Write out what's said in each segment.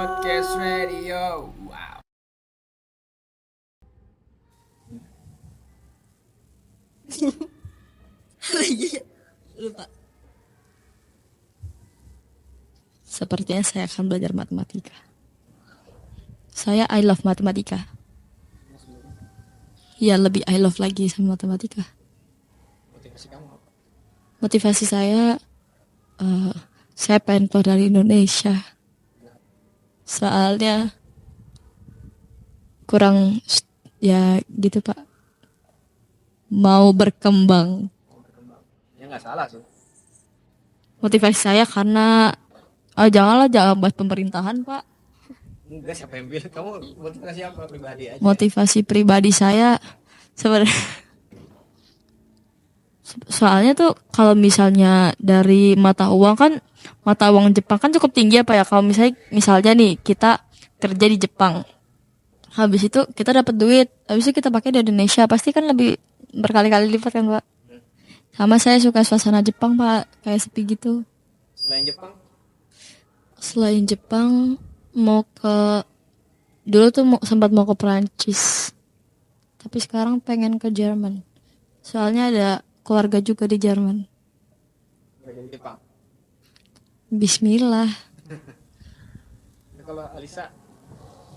Podcast Radio. Wow. Lupa. Sepertinya saya akan belajar matematika. Saya I love matematika. Ya lebih I love lagi sama matematika. Motivasi kamu apa? Motivasi saya pengen keluar dari Indonesia. Soalnya kurang ya gitu Pak. Mau berkembang. Ya nggak salah sih. Motivasi saya karena jangan buat pemerintahan Pak. Enggak, siapa yang bilang? Kamu motivasi apa pribadi aja? Motivasi pribadi saya sebenarnya soalnya tuh kalau misalnya dari mata uang kan, mata uang Jepang kan cukup tinggi apa ya, kalau misalnya nih kita kerja di Jepang, habis itu kita dapat duit, habis itu kita pakai di Indonesia, pasti kan lebih berkali-kali lipat kan Pak. Sama saya suka suasana Jepang Pak, kayak sepi gitu. Selain Jepang mau ke, dulu tuh sempat mau ke Perancis, tapi sekarang pengen ke Jerman. Soalnya ada keluarga juga di Jerman. Kerja di Jepang. Bismillah. Nah, kalau Alisa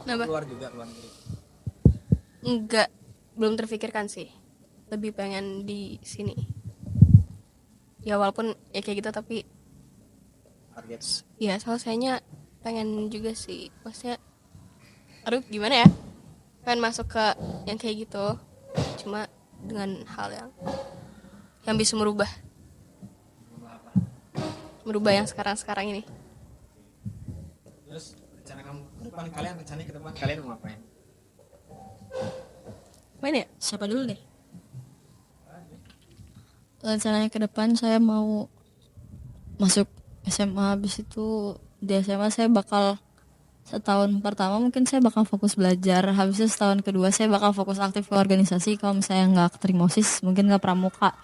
Kenapa? keluar juga keluar negeri. Enggak, belum terfikirkan sih. Lebih pengen di sini. Ya walaupun ya kayak gitu tapi Target. ya soal sayanya pengen juga sih. Maksudnya aduh gimana ya? Pengen masuk ke yang kayak gitu. Cuma dengan hal yang bisa merubah yang sekarang ini. Terus rencana kamu ke depan, kalian mau ngapain? Mana ya? Siapa dulu deh? Rencananya ke depan saya mau masuk SMA, habis itu di SMA saya bakal setahun pertama mungkin saya bakal fokus belajar, habis itu setahun kedua saya bakal fokus aktif ke organisasi. Kalau misalnya nggak keterima OSIS mungkin nggak pramuka.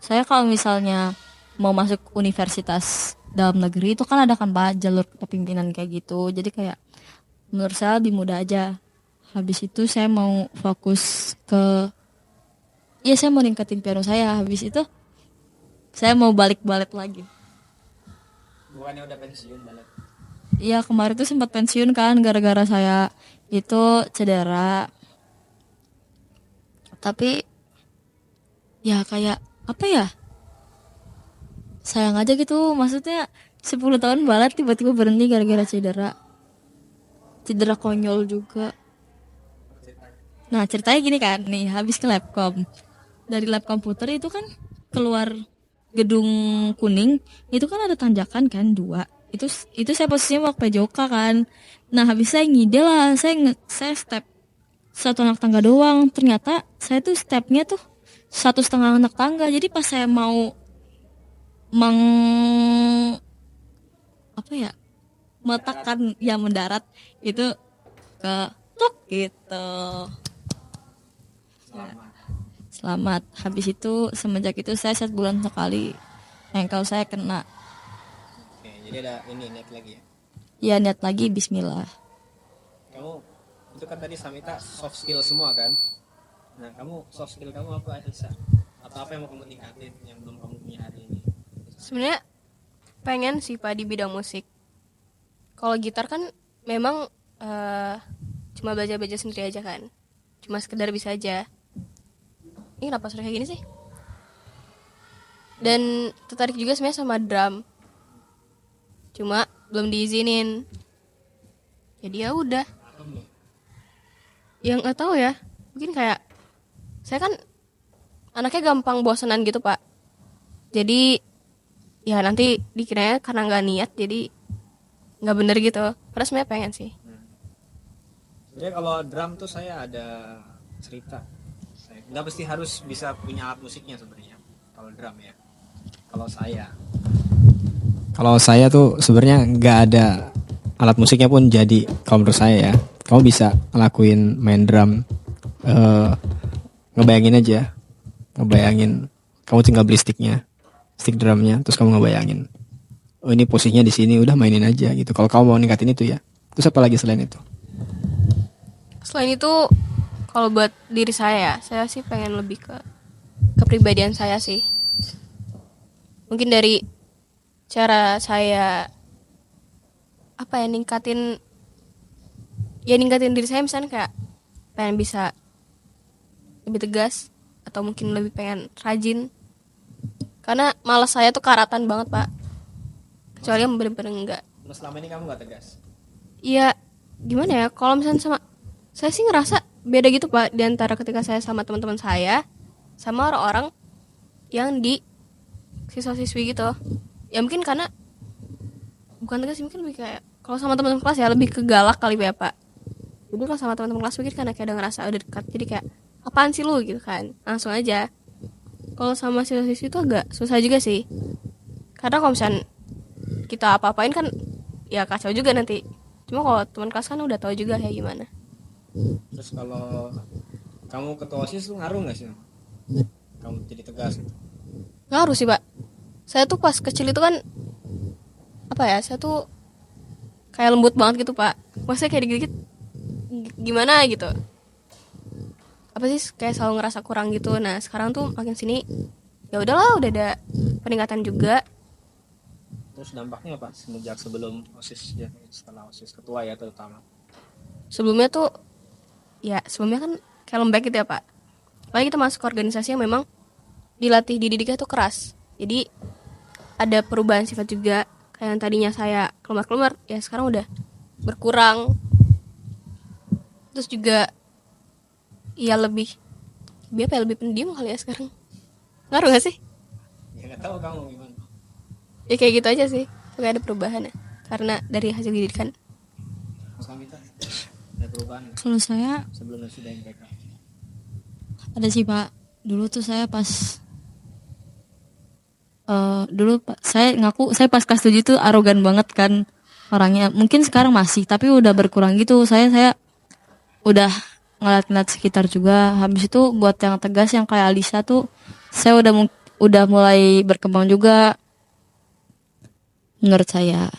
Saya kalau misalnya mau masuk universitas dalam negeri itu kan ada kan Pak jalur kepemimpinan kayak gitu, jadi kayak menurut saya lebih mudah aja. Habis itu saya mau fokus ke, iya saya mau ningkatin piano saya. Habis itu saya mau balik lagi. Bukannya udah pensiun balet? Iya kemarin tuh sempat pensiun kan gara-gara saya itu cedera. Tapi ya kayak apa ya, sayang aja gitu, maksudnya 10 tahun balet tiba-tiba berhenti gara-gara cedera konyol juga. Nah ceritanya gini kan, nih habis ke labcom, dari lab komputer itu kan keluar gedung kuning, itu kan ada tanjakan kan 2, itu saya posisinya mau ke Pejoka kan. Nah habis saya ngide lah, saya step 1 anak tangga doang, ternyata saya tuh stepnya tuh 1,5 anak tangga. Jadi pas saya mau apa ya, meletakkan yang mendarat itu ke tuk gitu. Selamat. Habis itu semenjak itu saya 1 bulan sekali ankle saya kena. Oke, jadi ada ini niat lagi ya. Ya niat lagi, bismillah. Kamu itu kan tadi Samita soft skill semua kan? Nah, kamu soft skill kamu apa Alisa? Atau apa yang mau kamu tingkatin yang belum kamu punya hari ini? Sebenarnya pengen sih Pak di bidang musik. Kalau gitar kan memang cuma belajar sendiri aja kan. Cuma sekedar bisa aja. Ini kenapa suara kayak gini sih? Dan tertarik juga sebenarnya sama drum. Cuma belum diizinin. Jadi ya udah. Yang nggak tahu ya. Mungkin kayak saya kan anaknya gampang bosanan gitu Pak. Jadi ya nanti dikiranya karena nggak niat jadi nggak bener gitu. Padahal sebenarnya pengen sih. Jadi kalau drum tuh saya ada cerita. Nggak mesti harus bisa punya alat musiknya sebenarnya. Kalau drum ya. Kalau saya tuh sebenarnya nggak ada alat musiknya pun jadi. Kalau menurut saya ya, kamu bisa ngelakuin main drum. Ngebayangin aja. Kamu tinggal beli stick drumnya, terus kamu ngebayangin. Oh ini posisinya di sini, udah mainin aja gitu. Kalau kamu mau ningkatin itu ya, Terus apa lagi selain itu? Selain itu, kalau buat diri saya sih pengen lebih ke kepribadian saya sih. Mungkin dari cara saya apa ya, ningkatin diri saya, misalnya kayak pengen bisa lebih tegas, atau mungkin lebih pengen rajin, karena malas saya tuh karatan banget pak, kecuali yang bener-bener enggak. Terus selama ini kamu nggak tegas? Iya, gimana ya, kalau misalnya sama saya sih ngerasa beda gitu pak, di antara ketika saya sama teman-teman saya sama orang-orang yang di siswa-siswi gitu. Ya mungkin karena bukan tegas sih, mungkin lebih kayak kalau sama teman-teman kelas ya lebih ke galak kali ya pak. Jadi kalau sama teman-teman kelas mungkin karena kayak udah ngerasa udah dekat, jadi kayak apaan sih lu gitu kan, langsung aja. Kalau sama siswa-siswi itu agak susah juga sih, karena kalau misalnya kita apa-apain kan ya kacau juga nanti. Cuma kalau teman kelas kan udah tahu juga kayak gimana. Terus kalau kamu ketua OSIS tuh ngaruh nggak sih? Kamu jadi tegas gitu? Ngaruh sih pak. Saya tuh pas kecil itu kan apa ya, saya tuh kayak lembut banget gitu pak. Maksudnya kayak dikit-dikit gimana gitu, apa sih, kayak selalu ngerasa kurang gitu. Nah sekarang tuh makin sini ya udahlah, udah ada peningkatan juga. Terus dampaknya apa semenjak sebelum OSIS ya, setelah OSIS ketua ya terutama? Sebelumnya tuh ya, sebelumnya kan kayak lembek gitu ya pak. Apalagi kita masuk ke organisasi yang memang dilatih didiknya tuh keras, jadi ada perubahan sifat juga. Kayak yang tadinya saya kelemar-kelemar, ya sekarang udah berkurang. Terus juga ya lebih apa ya, lebih pendiam kali ya sekarang. Ngaruh gak sih? Ya nggak tahu kamu gimana. Ya kayak gitu aja sih, kayak ada perubahan ya karena dari hasil didikan. Mas Kamita, ada perubahan nggak Kalau saya sebelum dan sudah MPK? ada sih pak. Dulu tuh saya pas dulu saya ngaku saya pas kelas 7 tuh arogan banget kan orangnya. Mungkin sekarang masih, tapi udah berkurang gitu. Saya udah ngeliat-ngeliat sekitar juga. Habis itu buat yang tegas yang kayak Alisa tuh saya udah mulai berkembang juga menurut saya.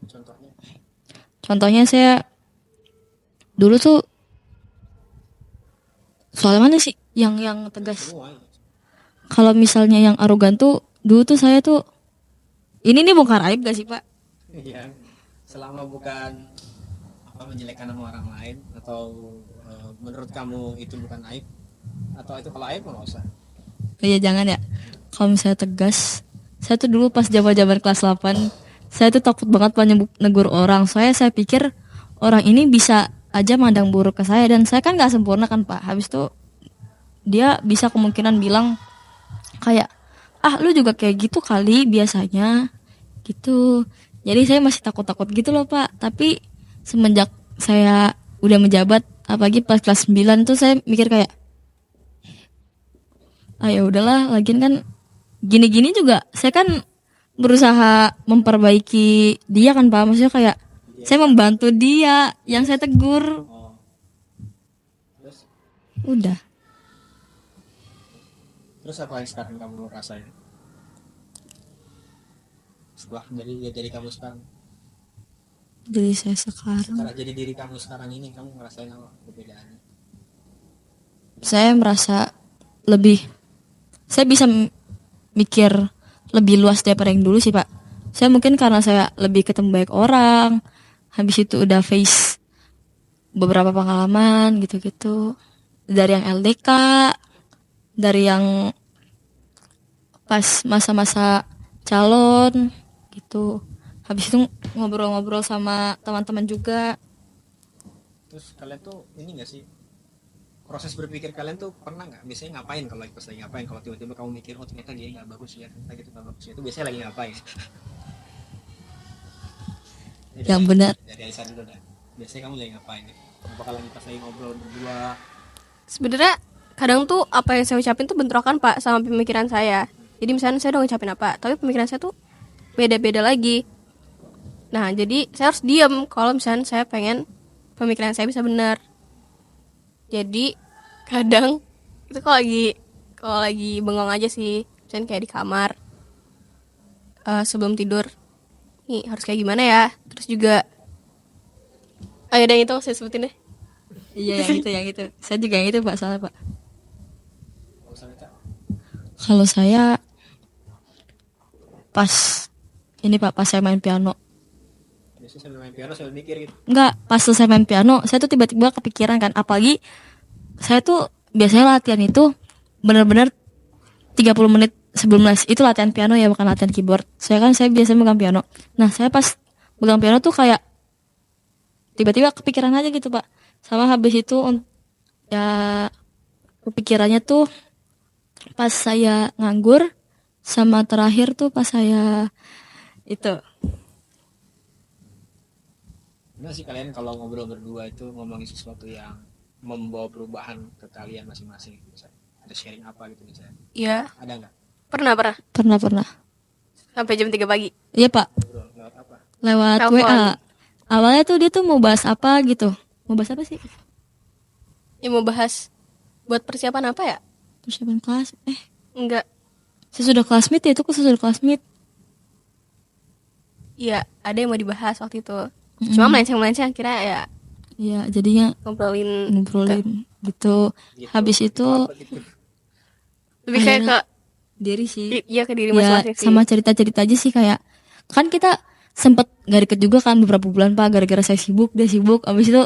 Contohnya? Contohnya saya dulu tuh soal mana sih yang tegas. Semua ya. Kalau misalnya yang arogan tuh dulu tuh saya tuh ini nih bongkar aib gak sih pak? Iya. Selama bukan apa menjelekkan nama orang lain, atau menurut kamu itu bukan aib, atau itu kalau aib nggak usah. Iya jangan ya. Kalau misalnya tegas, saya tuh dulu pas zaman kelas 8, saya tuh takut banget pak negur orang. Soalnya saya pikir orang ini bisa aja mandang buruk ke saya, dan saya kan nggak sempurna kan pak. Habis itu dia bisa kemungkinan bilang kayak, ah lu juga kayak gitu kali biasanya gitu. Jadi saya masih takut-takut gitu loh pak. Tapi semenjak saya udah menjabat, apalagi pas kelas 9 tuh saya mikir kayak, ah ya udahlah, lagian kan gini-gini juga saya kan berusaha memperbaiki dia kan pak. Maksudnya kayak saya membantu dia yang saya tegur. Oh. Terus Udah. terus apa yang sekarang kamu rasain setelah jadi kamu sekarang? Jadi saya sekarang, Setelah jadi diri kamu sekarang ini, kamu ngerasain apa perbedaannya? saya merasa lebih, saya bisa mikir lebih luas daripada yang dulu sih pak. Saya mungkin karena saya lebih ketemu banyak orang, habis itu udah face beberapa pengalaman gitu-gitu, dari yang LDK, dari yang pas masa-masa calon gitu. Habis itu ngobrol-ngobrol sama teman-teman juga. Terus kalian tuh ini nggak sih, proses berpikir kalian tuh pernah nggak biasanya ngapain kalau pas lagi ngapain, kalau tiba-tiba kamu mikir oh ternyata dia nggak bagus ya, ternyata gitu nggak bagus ya, itu biasanya lagi ngapain? Yang benar, Dari Aisyah dulu dah, biasanya kamu lagi ngapain ya? Apakah lagi pas lagi ngobrol berdua? Sebenarnya kadang tuh apa yang saya ucapin tuh bentrokan pak sama pemikiran saya. Jadi misalnya saya udah ngucapin apa, tapi pemikiran saya tuh beda-beda lagi. Nah jadi saya harus diam kalau misalnya saya pengen pemikiran saya bisa benar. Jadi kadang itu kalau lagi bengong aja sih, misalnya kayak di kamar sebelum tidur, nih harus kayak gimana ya. Terus juga Ayo deh itu saya sebutin deh. Iya yang itu saya juga yang itu pak, salah pak. Kalau Samita, Kalau saya pas ini pak, pas saya main piano. biasanya sambil main piano sambil mikir gitu. Enggak, pas selesai main piano saya tuh tiba-tiba kepikiran kan, apalagi saya tuh biasanya latihan itu benar-benar 30 menit sebelum les itu latihan piano ya, bukan latihan keyboard. Saya biasa megang piano. Nah, saya pas megang piano tuh kayak tiba-tiba kepikiran aja gitu, Pak. Sama habis itu ya kepikirannya tuh pas saya nganggur, sama terakhir tuh pas saya itu. Gimana sih kalian kalau ngobrol berdua itu ngomongin sesuatu yang membawa perubahan ke kalian masing-masing? Misalnya, ada sharing apa gitu misalnya? Iya, Ada nggak? pernah Pernah. sampai jam 3 pagi. Iya, Pak. Ngobrol lewat apa? Lewat Telepon. WA. Awalnya tuh dia tuh mau bahas apa gitu. Mau bahas apa sih? Ya mau bahas buat persiapan apa ya? Persiapan kelas. Enggak. Sesudah kelas meet ya, itu sesudah kelas meet. Iya, ada yang mau dibahas waktu itu. Cuma melenceng-melenceng kira ya Iya, jadinya ngobrolin gitu. Gitu. Habis itu Apa gitu? lebih kayak ke diri sih. iya ke diri Ya, masing-masing sih. sama cerita-cerita aja sih, kayak kan kita sempet gak deket juga kan beberapa bulan Pak, gara-gara saya sibuk, dia sibuk. Habis itu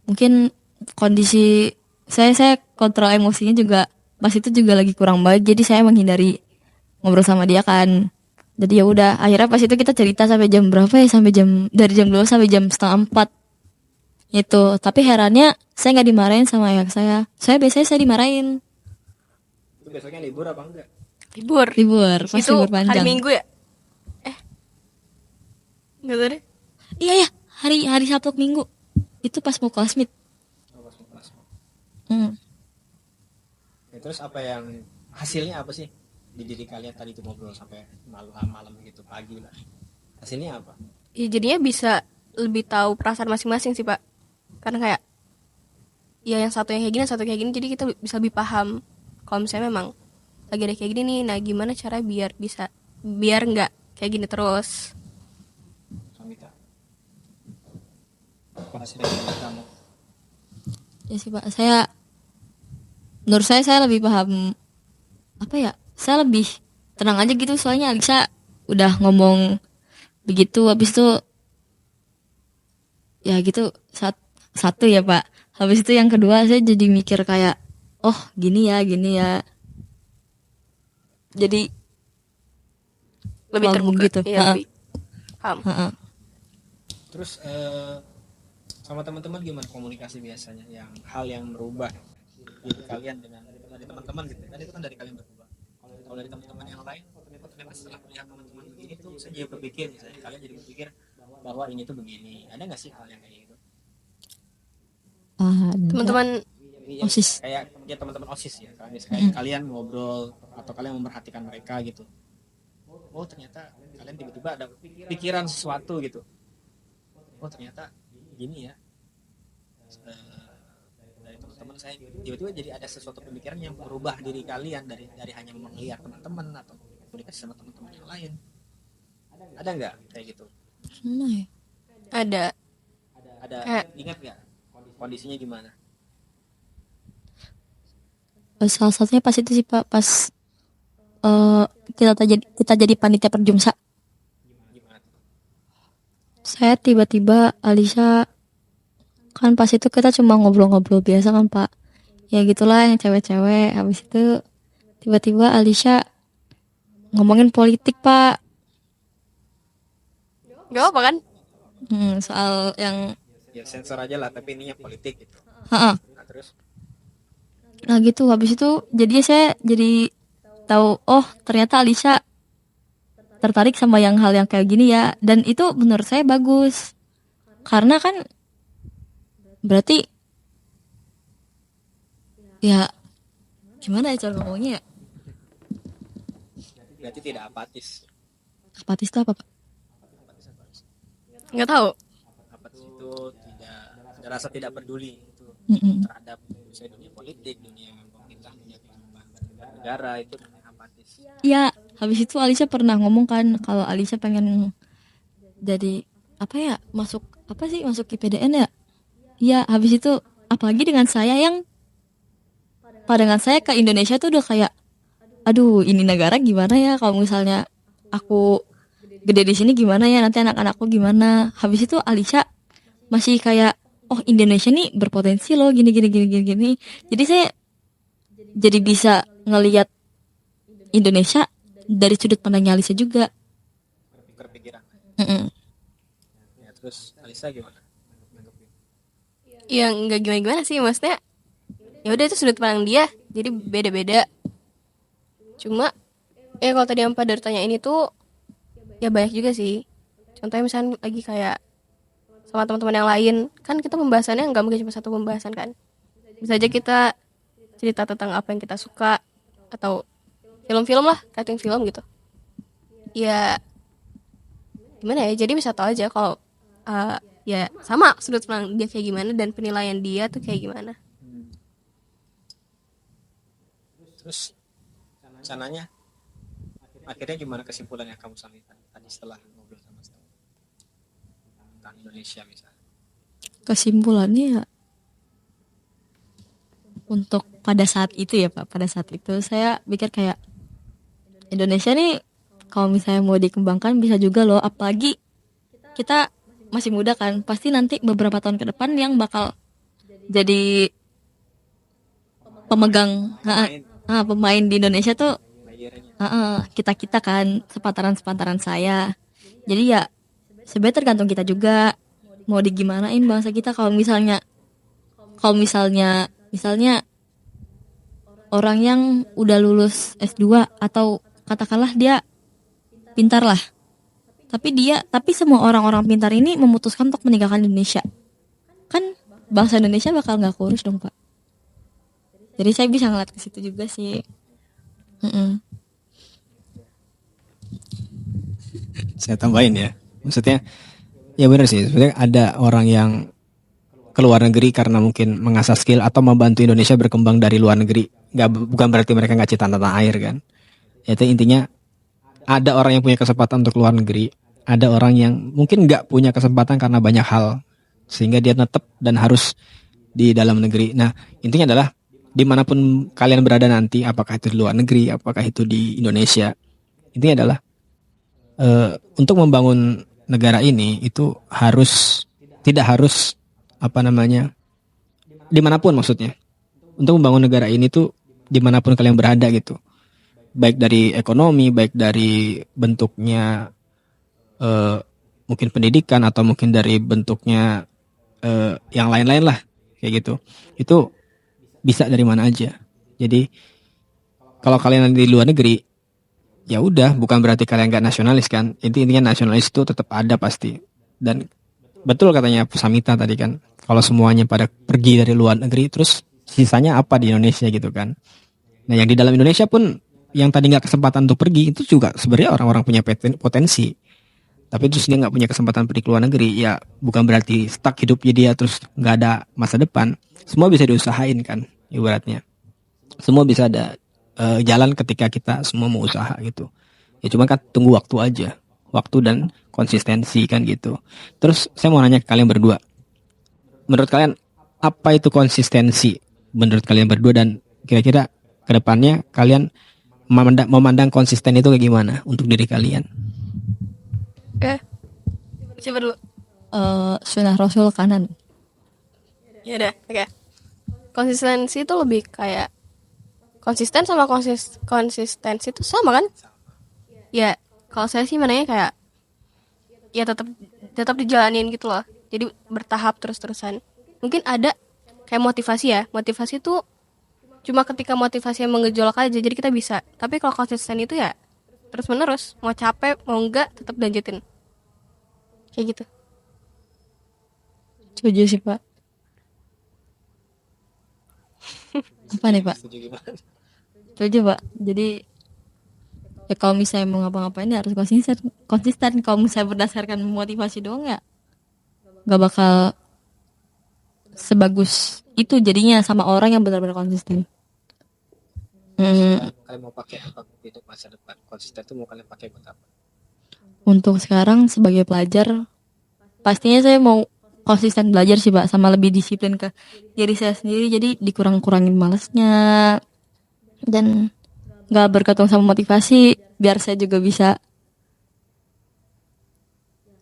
mungkin kondisi saya kontrol emosinya juga pas itu juga lagi kurang baik, jadi saya menghindari ngobrol sama dia kan. Jadi ya udah, akhirnya pas itu kita cerita sampai jam berapa ya, sampai dari jam 2 sampai jam setengah 4 itu. Tapi herannya saya nggak dimarahin sama ayah saya biasanya saya dimarahin. Itu besoknya libur apa enggak? Libur pas Itu libur panjang. hari Minggu ya? Enggak tahu deh. Iya, hari Sabtu ke Minggu itu pas mau kelas meet. Oh, pas mau kelas. Ya, terus apa yang hasilnya apa sih di diri kalian tadi itu ngobrol sampai malam gitu, pagi lah, hasilnya apa? Ya jadinya bisa lebih tahu perasaan masing-masing sih Pak. Karena kayak ya yang satu yang kayak gini, yang satu kayak gini, jadi kita bisa lebih paham. Kalau misalnya memang lagi ada kayak gini nih, nah gimana cara biar nggak kayak gini terus. Samita, apa hasil dari kamu? Ya sih Pak, menurut saya lebih paham, apa ya, saya lebih tenang aja gitu, soalnya Alisa udah ngomong begitu. Habis itu ya gitu, satu ya Pak. Habis itu yang kedua saya jadi mikir kayak, oh gini ya, jadi Lebih paham terbuka gitu. ya, lebih paham. Terus sama teman-teman gimana komunikasi biasanya, yang hal yang merubah diri kalian dengan dari teman-teman gitu kan, itu kan dari kalian berdua. Kalau dari teman-teman yang lain, ternyata setelah melihat teman-teman begini tuh saya jadi berpikir, misalnya kalian jadi berpikir bahwa ini tuh begini, ada nggak sih hal yang kayak gitu? Teman-teman Iya, OSIS. kayak ya teman-teman OSIS ya, kayak kalian ngobrol atau kalian memperhatikan mereka gitu, oh ternyata kalian tiba-tiba ada pikiran sesuatu gitu, oh ternyata gini ya. Dari teman-teman saya tiba-tiba jadi ada sesuatu pemikiran yang merubah diri kalian dari hanya melihat teman-teman atau komunikasi sama teman-teman yang lain. Ada nggak kayak gitu? ada Ingat nggak kondisinya gimana? Salah satunya pas itu sih Pak, pas kita jadi panitia perjumsa. Gimana tuh? Saya tiba-tiba Alisa, kan pas itu kita cuma ngobrol-ngobrol biasa kan Pak, ya gitulah yang cewek-cewek. Habis itu tiba-tiba Alisa ngomongin politik Pak. nggak apa kan? Soal yang Ya sensor aja lah, tapi ininya politik gitu. Heeh. Nah, terus Nah gitu, habis itu jadi saya jadi tahu, oh ternyata Alisa tertarik sama hal yang kayak gini ya, dan itu menurut saya bagus, karena kan berarti ya gimana ya cara ngomongnya ya, berarti tidak apatis. apatis itu apa Pak? Nggak tahu. Apatis itu tidak ada rasa tidak peduli itu terhadap misalnya dunia politik, dunia pemerintah, dunia kehidupan negara, itu namanya apatis. Ya, habis itu Alisa pernah ngomong kan kalau Alisa pengen jadi apa ya, masuk apa sih masuk IPDN ya. Iya, habis itu apalagi dengan saya yang pandangan saya ke Indonesia tuh udah kayak, aduh ini negara gimana ya kalau misalnya aku gede di sini gimana ya nanti anak-anakku gimana. Habis itu Alisha masih kayak, oh Indonesia nih berpotensi loh gini gini gini gini gini. Jadi saya jadi bisa ngelihat Indonesia dari sudut pandangnya Alisha juga. berpikiran. Mm-mm. Ya, terus Alisa gimana? Nanggepin. Ya nggak gimana-gimana sih, maksudnya ya udah itu sudut pandang dia, jadi beda-beda. Cuma ya kalau tadi yang pada tanya ini tuh ya banyak juga sih. Contohnya misalnya lagi kayak sama teman-teman yang lain, kan kita pembahasannya nggak mungkin cuma satu pembahasan kan. Bisa aja kita cerita tentang apa yang kita suka atau film-film lah, cutting film gitu. Ya gimana ya, jadi bisa tahu aja kalau ya sama sudut pandang dia kayak gimana dan penilaian dia tuh kayak gimana. Terus rencananya akhirnya gimana kesimpulan yang kamu sampaikan tadi setelah ngobrol sama Stella tentang Indonesia misalnya? Kesimpulannya ya, untuk pada saat itu ya Pak, pada saat itu saya pikir kayak Indonesia nih kalau misalnya mau dikembangkan bisa juga loh, apalagi kita masih muda kan, pasti nanti beberapa tahun ke depan yang bakal jadi pemegang pemain di Indonesia tuh Layernya. kita kan, sepantaran saya. Jadi ya sebenarnya tergantung kita juga mau digimanain bangsa kita. Kalau misalnya orang yang udah lulus S2 atau katakanlah dia pintar lah, tapi semua orang-orang pintar ini memutuskan untuk meninggalkan Indonesia, kan bangsa Indonesia bakal nggak kurus dong Pak. Jadi saya bisa ngeliat ke situ juga sih. Mm-mm. Saya tambahin ya, maksudnya ya benar sih, sebenarnya ada orang yang ke luar negeri karena mungkin mengasah skill atau membantu Indonesia berkembang dari luar negeri. Bukan berarti mereka nggak cinta tanah air kan. Itu intinya ada orang yang punya kesempatan untuk luar negeri, ada orang yang mungkin nggak punya kesempatan karena banyak hal, sehingga dia tetap dan harus di dalam negeri. Nah intinya adalah dimanapun kalian berada nanti, apakah itu di luar negeri, apakah itu di Indonesia, intinya adalah untuk membangun negara ini itu tidak harus dimanapun, maksudnya untuk membangun negara ini tuh dimanapun kalian berada gitu, baik dari ekonomi, baik dari bentuknya mungkin pendidikan, atau mungkin dari bentuknya yang lain-lain lah kayak gitu, itu bisa dari mana aja. Jadi kalau kalian di luar negeri, ya udah, bukan berarti kalian gak nasionalis kan. Intinya nasionalis itu tetap ada pasti. Dan betul katanya Samita tadi kan, kalau semuanya pada pergi dari luar negeri, terus sisanya apa di Indonesia gitu kan. Nah yang di dalam Indonesia pun yang tadi gak kesempatan untuk pergi, itu juga sebenarnya orang-orang punya potensi, tapi terus dia gak punya kesempatan pergi ke luar negeri. Ya bukan berarti stuck hidupnya dia, terus gak ada masa depan. Semua bisa diusahain kan, ibaratnya semua bisa ada jalan ketika kita semua mau usaha gitu. Ya cuma kan tunggu waktu aja, waktu dan konsistensi kan gitu. Terus saya mau nanya ke kalian berdua, menurut kalian apa itu konsistensi menurut kalian berdua, dan kira-kira kedepannya kalian memandang konsisten itu kayak gimana untuk diri kalian? Coba dulu. Sunnah Rasul kanan. Ya udah, oke. Konsistensi itu lebih kayak konsisten sama konsistensi itu sama kan? Ya, kalau saya sih mananya kayak ya tetap dijalanin gitu loh. Jadi bertahap terus-terusan. Mungkin ada kayak motivasi ya. Motivasi itu cuma ketika motivasi yang mengejolak aja jadi kita bisa. Tapi kalau konsisten itu ya terus-menerus, mau capek mau enggak tetap lanjutin. Kayak gitu. Setuju sih Pak. Apa nih Pak? Setuju gimana? Setuju Pak. Jadi ya kalau misalnya mau ngapa-ngapain ya harus konsisten. Kalau misalnya berdasarkan motivasi doang ya gak bakal sebagus itu jadinya sama orang yang benar-benar konsisten. Kalian mau pakai apa untuk masa depan? Konsisten itu mau kalian pakai buat apa? Untuk sekarang sebagai pelajar pastinya saya mau konsisten belajar sih Pak, sama lebih disiplin ke diri saya sendiri, jadi dikurang-kurangin malesnya dan nggak bergantung sama motivasi, biar saya juga bisa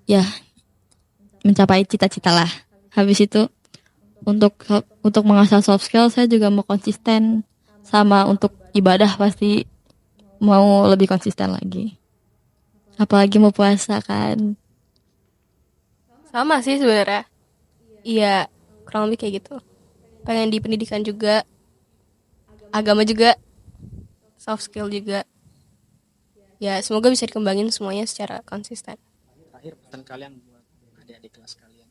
ya mencapai cita-cita lah. Habis itu untuk mengasah soft skill saya juga mau konsisten, sama untuk ibadah pasti mau lebih konsisten lagi. Apalagi mau puasa kan. Sama sih sebenarnya. Iya, kurang lebih kayak gitu. Pengen di pendidikan juga, agama juga, soft skill juga. Ya, semoga bisa dikembangin semuanya secara konsisten. Terakhir pesan kalian buat adik-adik kelas kalian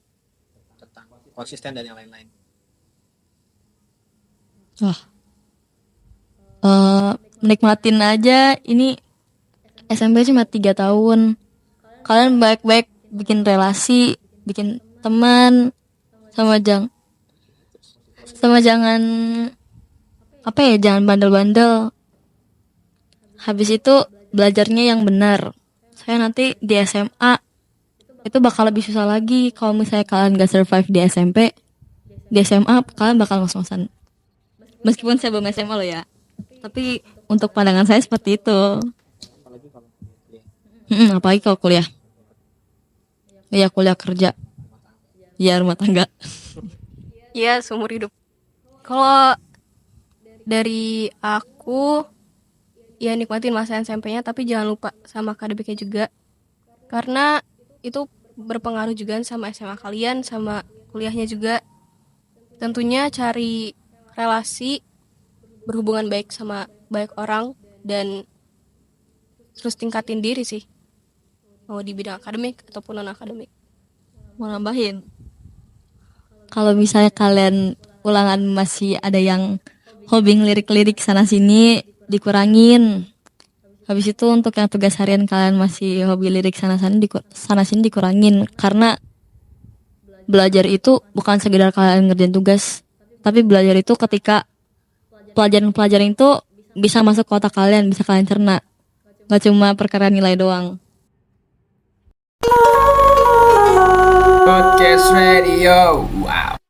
tentang konsisten dan yang lain-lain. Wah, menikmatin aja ini SMP cuma 3 tahun. Kalian baik-baik bikin relasi, bikin teman, sama jangan apa ya, jangan bandel-bandel. Habis itu belajarnya yang benar. Saya nanti di SMA itu bakal lebih susah lagi kalau misalnya kalian gak survive di SMP. Di SMA kalian bakal ngos-ngosan. Meskipun saya belum SMA loh ya. Tapi untuk pandangan saya seperti itu. Apalagi kalau kuliah. Apalagi kalau kuliah. Iya, kuliah kerja. Iya, rumah tangga. Iya, seumur hidup. Kalau dari aku, ya nikmatin masa SMP-nya, tapi jangan lupa sama akademiknya juga. Karena itu berpengaruh juga sama SMA kalian, sama kuliahnya juga. Tentunya cari relasi, berhubungan baik sama banyak orang, dan terus tingkatin diri sih. Mau di bidang akademik ataupun non-akademik. Mau nambahin, kalau misalnya kalian ulangan masih ada yang hobi ngelirik-lirik sana sini, dikurangin. Habis itu untuk yang tugas harian kalian masih hobi lirik sana sini dikurangin, karena belajar itu bukan sekedar kalian ngerjain tugas, tapi belajar itu ketika pelajaran-pelajaran itu bisa masuk ke otak kalian, bisa kalian cerna, gak cuma perkara nilai doang. Podcast Radio. Wow.